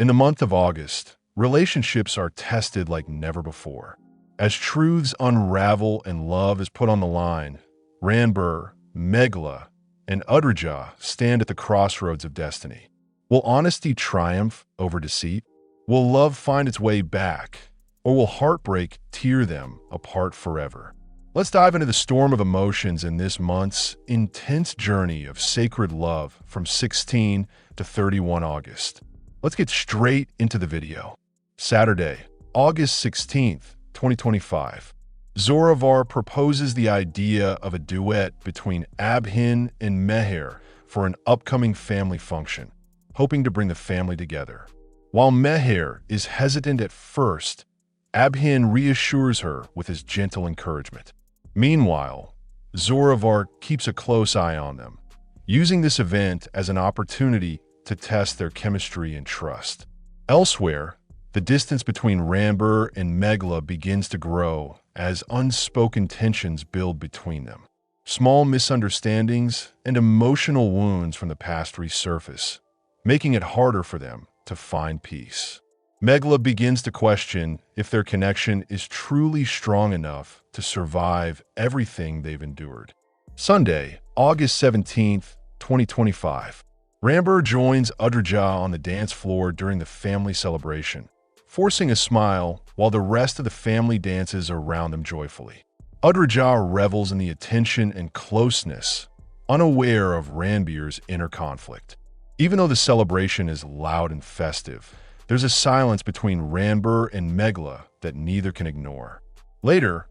In the month of August, relationships are tested like never before. As truths unravel and love is put on the line, Ranbir, Meghla, and Adrija stand at the crossroads of destiny. Will honesty triumph over deceit? Will love find its way back? Or will heartbreak tear them apart forever? Let's dive into the storm of emotions in this month's intense journey of sacred love from 16 to 31 August. Let's get straight into the video. Saturday, August 16th, 2025. Zoravar proposes the idea of a duet between Abhin and Meher for an upcoming family function, hoping to bring the family together. While Meher is hesitant at first, Abhin reassures her with his gentle encouragement. Meanwhile, Zoravar keeps a close eye on them, using this event as an opportunity to test their chemistry and trust. Elsewhere, the distance between Ranbir and Meghla begins to grow as unspoken tensions build between them. Small misunderstandings and emotional wounds from the past resurface, making it harder for them to find peace. Meghla begins to question if their connection is truly strong enough to survive everything they've endured. Sunday, August 17th, 2025. Ramber joins Adrija on the dance floor during the family celebration, forcing a smile while the rest of the family dances around them joyfully. Adrija revels in the attention and closeness, unaware of Ranbir's inner conflict. Even though the celebration is loud and festive, there's a silence between Ranbir and Meghla that neither can ignore. Later,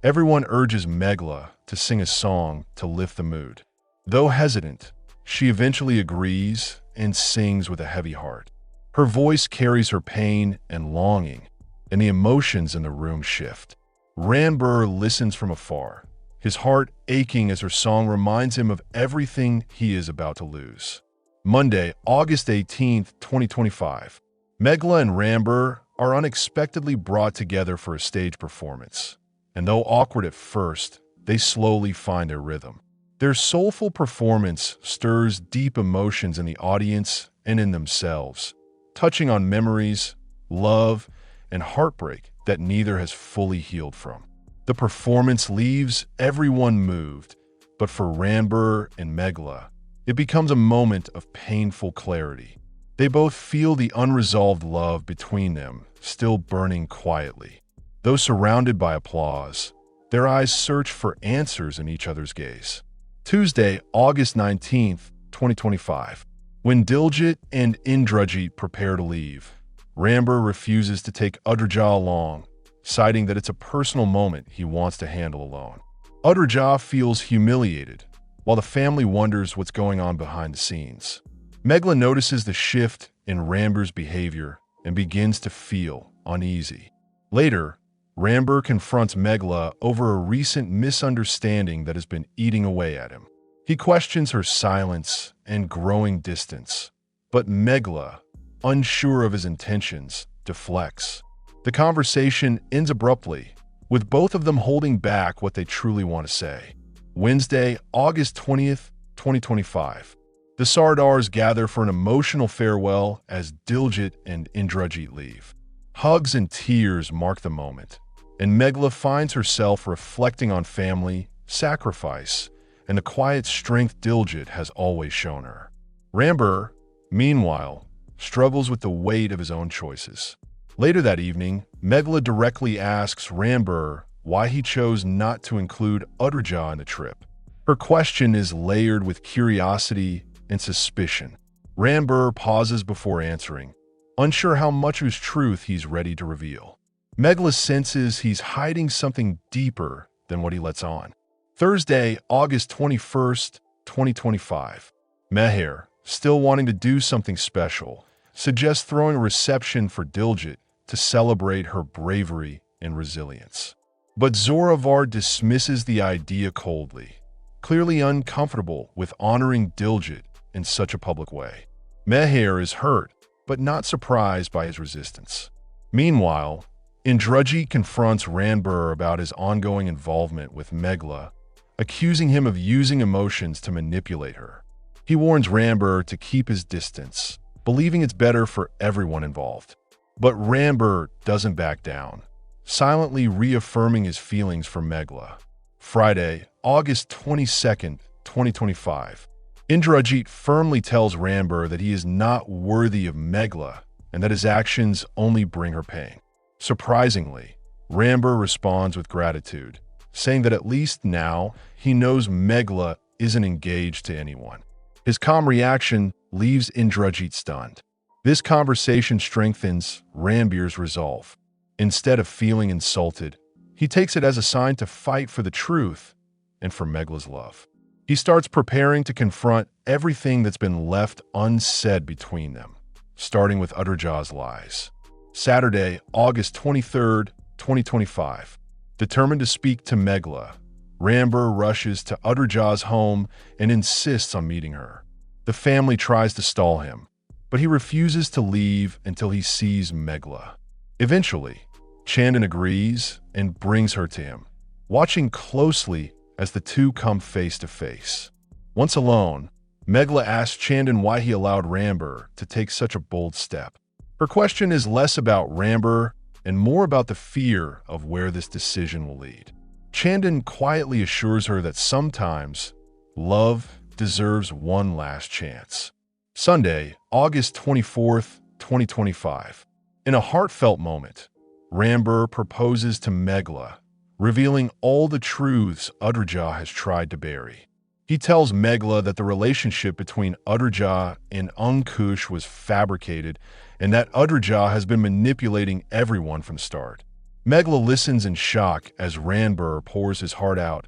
everyone urges Meghla to sing a song to lift the mood. Though hesitant, she eventually agrees and sings with a heavy heart. Her voice carries her pain and longing, and the emotions in the room shift. Ranbir listens from afar, his heart aching as her song reminds him of everything he is about to lose. Monday, August 18th, 2025. Meghla and Ranbir are unexpectedly brought together for a stage performance, and though awkward at first, they slowly find their rhythm. Their soulful performance stirs deep emotions in the audience and in themselves, touching on memories, love, and heartbreak that neither has fully healed from. The performance leaves everyone moved, but for Ranbir and Meghla, it becomes a moment of painful clarity. They both feel the unresolved love between them still burning quietly. Though surrounded by applause, their eyes search for answers in each other's gaze. Tuesday, August 19th, 2025. When Diljit and Indrajit prepare to leave, Ramber refuses to take Adrija along, citing that it's a personal moment he wants to handle alone. Adrija feels humiliated, while the family wonders what's going on behind the scenes. Meghla notices the shift in Ranbir's behavior and begins to feel uneasy. Later, Ranbir confronts Meghla over a recent misunderstanding that has been eating away at him. He questions her silence and growing distance, but Meghla, unsure of his intentions, deflects. The conversation ends abruptly, with both of them holding back what they truly want to say. Wednesday, August 20th, 2025. The Sardars gather for an emotional farewell as Diljit and Indrajit leave. Hugs and tears mark the moment, and Meghla finds herself reflecting on family, sacrifice, and the quiet strength Diljit has always shown her. Ramber, meanwhile, struggles with the weight of his own choices. Later that evening, Meghla directly asks Ranbir why he chose not to include Adrija in the trip. Her question is layered with curiosity and suspicion. Ranbir pauses before answering, unsure how much of his truth he's ready to reveal. Meghla senses he's hiding something deeper than what he lets on. Thursday, August 21st, 2025. Meher, still wanting to do something special, suggests throwing a reception for Diljit to celebrate her bravery and resilience. But Zoravar dismisses the idea coldly, clearly uncomfortable with honoring Diljit in such a public way. Meher is hurt, but not surprised by his resistance. Meanwhile, Indrajit confronts Ranbir about his ongoing involvement with Meghla, accusing him of using emotions to manipulate her. He warns Ranbir to keep his distance, believing it's better for everyone involved. But Ramber doesn't back down, silently reaffirming his feelings for Meghla. Friday, August 22nd, 2025. Indrajit firmly tells Ranbir that he is not worthy of Meghla and that his actions only bring her pain. Surprisingly, Ranbir responds with gratitude, saying that at least now he knows Meghla isn't engaged to anyone. His calm reaction leaves Indrajit stunned. This conversation strengthens Ranbir's resolve. Instead of feeling insulted, he takes it as a sign to fight for the truth and for Meghla's love. He starts preparing to confront everything that's been left unsaid between them, starting with Adrija's lies. Saturday, August 23rd, 2025. Determined to speak to Meghla, Ramber rushes to Adrija's home and insists on meeting her. The family tries to stall him, but he refuses to leave until he sees Meghla. Eventually, Chandan agrees and brings her to him, watching closely as the two come face to face. Once alone, Meghla asks Chandan why he allowed Ranbir to take such a bold step. Her question is less about Ranbir and more about the fear of where this decision will lead. Chandan quietly assures her that sometimes love deserves one last chance. Sunday, August 24th, 2025. In a heartfelt moment, Ranbir proposes to Meghla, revealing all the truths Adrija has tried to bury. He tells Meghla that the relationship between Adrija and Ankush was fabricated and that Adrija has been manipulating everyone from the start. Meghla listens in shock as Ranbir pours his heart out,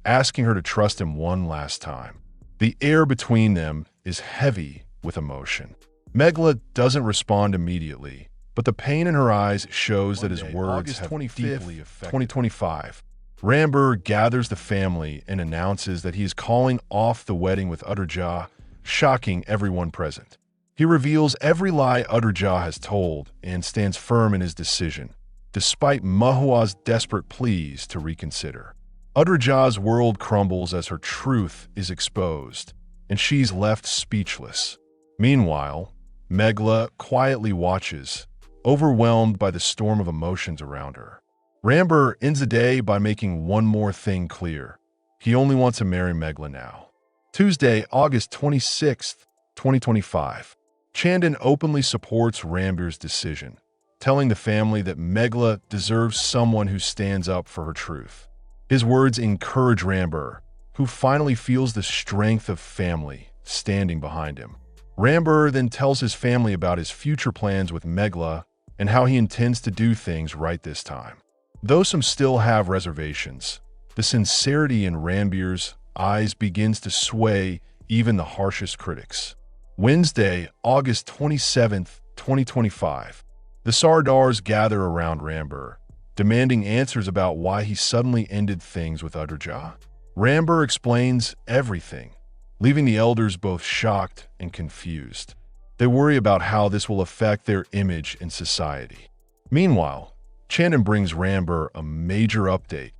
asking her to trust him one last time. The air between them is heavy with emotion. Meghla doesn't respond immediately, but the pain in her eyes shows that his words have deeply affected. 2025. Ranbir gathers the family and announces that he is calling off the wedding with Adrija, shocking everyone present. He reveals every lie Adrija has told and stands firm in his decision, despite Mahua's desperate pleas to reconsider. Adrija's world crumbles as her truth is exposed, and she's left speechless. Meanwhile, Meghla quietly watches, overwhelmed by the storm of emotions around her. Ramber ends the day by making one more thing clear. He only wants to marry Meghla now. Tuesday, August 26th, 2025. Chandan openly supports Ranbir's decision, telling the family that Meghla deserves someone who stands up for her truth. His words encourage Ranbir, who finally feels the strength of family standing behind him. Ranbir then tells his family about his future plans with Meghla and how he intends to do things right this time. Though some still have reservations, the sincerity in Ranbir's eyes begins to sway even the harshest critics. Wednesday, August 27th, 2025. The Sardars gather around Ranbir, demanding answers about why he suddenly ended things with Adrija. Ranbir explains everything, leaving the elders both shocked and confused. They worry about how this will affect their image in society. Meanwhile, Chandan brings Ranbir a major update,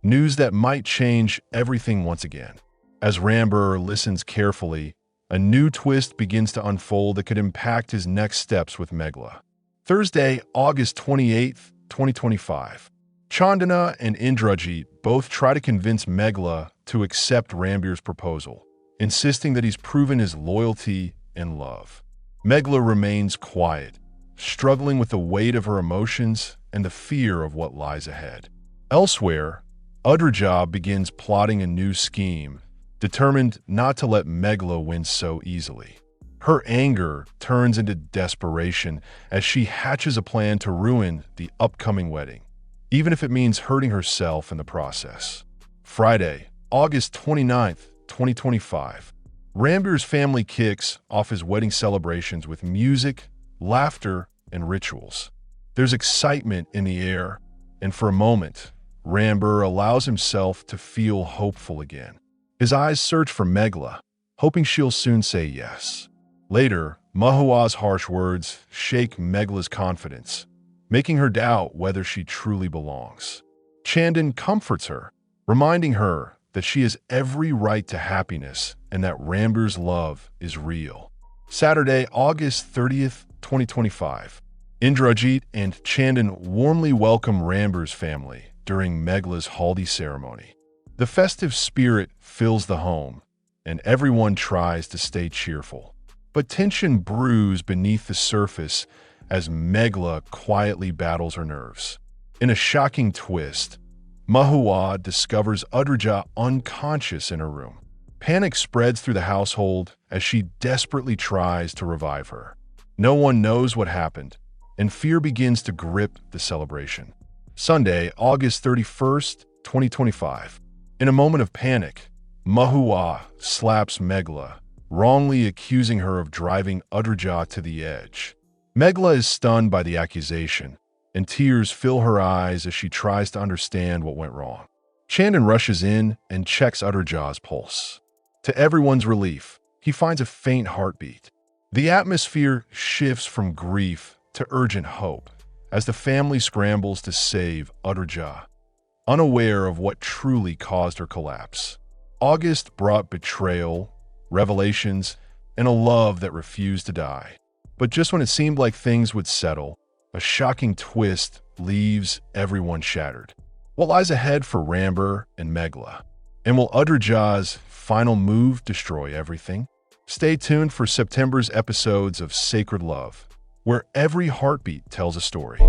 news that might change everything once again. As Ranbir listens carefully, a new twist begins to unfold that could impact his next steps with Meghla. Thursday, August 28th, 2025. Chandana and Indrajit both try to convince Meghla to accept Ranbir's proposal, insisting that he's proven his loyalty and love. Meghla remains quiet, struggling with the weight of her emotions and the fear of what lies ahead. Elsewhere, Adrija begins plotting a new scheme, determined not to let Meghla win so easily. Her anger turns into desperation as she hatches a plan to ruin the upcoming wedding, even if it means hurting herself in the process. Friday, August 29th, 2025. Ranbir's family kicks off his wedding celebrations with music, laughter, and rituals. There's excitement in the air, and for a moment, Ranbir allows himself to feel hopeful again. His eyes search for Meghla, hoping she'll soon say yes. Later, Mahua's harsh words shake Meghla's confidence, making her doubt whether she truly belongs. Chandan comforts her, reminding her that she has every right to happiness and that Ranbir's love is real. Saturday, August 30th, 2025. Adrija and Chandan warmly welcome Rambir's family during Meghla's haldi ceremony. The festive spirit fills the home, and everyone tries to stay cheerful. But tension brews beneath the surface as Meghla quietly battles her nerves. In a shocking twist, Mahua discovers Adrija unconscious in her room. Panic spreads through the household as she desperately tries to revive her. No one knows what happened, and fear begins to grip the celebration. Sunday, August 31st, 2025. In a moment of panic, Mahua slaps Meghla, wrongly accusing her of driving Adrija to the edge. Meghla is stunned by the accusation, and tears fill her eyes as she tries to understand what went wrong. Chandan rushes in and checks Adrija's pulse. To everyone's relief, he finds a faint heartbeat. The atmosphere shifts from grief to urgent hope as the family scrambles to save Adrija, unaware of what truly caused her collapse. August brought betrayal, revelations, and a love that refused to die. But just when it seemed like things would settle, a shocking twist leaves everyone shattered. What lies ahead for Ramber and Meghla? And will Adrija's final move destroy everything? Stay tuned for September's episodes of Sacred Love, where every heartbeat tells a story.